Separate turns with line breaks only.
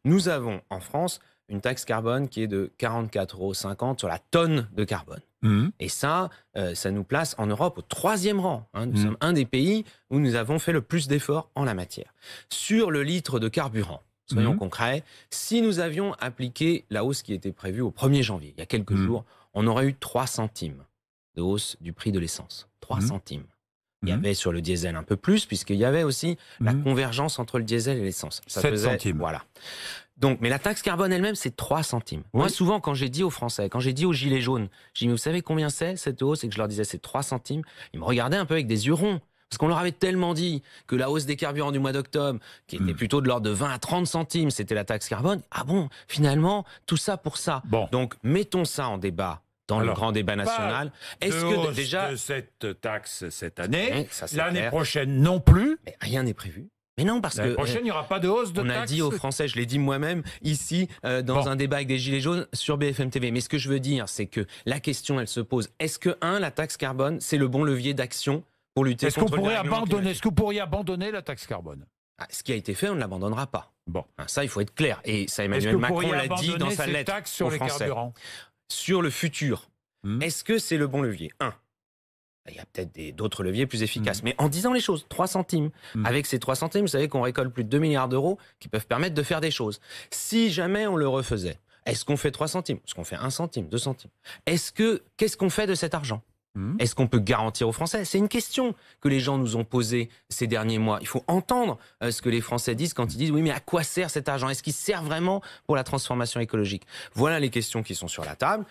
Nous avons en France une taxe carbone qui est de 44,50 € sur la tonne de carbone. Et ça, ça nous place en Europe au 3e rang. Nous sommes un des pays où nous avons fait le plus d'efforts en la matière. Sur le litre de carburant, soyons concrets, si nous avions appliqué la hausse qui était prévue au 1er janvier, il y a quelques jours, on aurait eu 3 centimes de hausse du prix de l'essence. 3 centimes. Il y avait sur le diesel un peu plus, puisqu'il y avait aussi la convergence entre le diesel et l'essence. Ça
7
faisait,
centimes.
Voilà. Donc, mais la taxe carbone elle-même, c'est 3 centimes. Oui. Moi, souvent, quand j'ai dit aux Français, quand j'ai dit aux Gilets jaunes, j'ai dit, mais vous savez combien c'est cette hausse? Et que je leur disais, c'est 3 centimes. Ils me regardaient un peu avec des yeux ronds. Parce qu'on leur avait tellement dit que la hausse des carburants du mois d'octobre, qui était plutôt de l'ordre de 20 à 30 centimes, c'était la taxe carbone. Ah bon, finalement, tout ça pour ça.
Bon.
Donc, mettons ça en débat. Dans le grand débat national.
Est-ce que déjà de cette taxe cette année, l'année prochaine non plus?
Mais rien n'est prévu. Mais non, parce que
l'année prochaine, il n'y aura pas de hausse de taxe.
On a dit aux Français, je l'ai dit moi-même, ici, dans un débat avec des Gilets jaunes sur BFM TV. Mais ce que je veux dire, c'est que la question, elle se pose. Est-ce que, la taxe carbone, c'est le bon levier d'action pour lutter contre le dérèglement climatique?
Est-ce que vous pourriez abandonner la taxe carbone?
Ce qui a été fait, on ne l'abandonnera pas.
Bon.
Ça, il faut être clair. Et ça, Emmanuel Macron l'a dit dans sa lettre
sur
aux
les
Français.
carburants.
Sur le futur, est-ce que c'est le bon levier? Il y a peut-être d'autres leviers plus efficaces. Mais en disant les choses, 3 centimes. Avec ces 3 centimes, vous savez qu'on récolte plus de 2 milliards d'euros qui peuvent permettre de faire des choses. Si jamais on le refaisait, est-ce qu'on fait 3 centimes? Est-ce qu'on fait 1 centime, 2 centimes? Qu'est-ce qu'on fait de cet argent? Est-ce qu'on peut garantir aux Français? C'est une question que les gens nous ont posée ces derniers mois. Il faut entendre ce que les Français disent quand ils disent « Oui, mais à quoi sert cet argent? Est-ce qu'il sert vraiment pour la transformation écologique ?» Voilà les questions qui sont sur la table.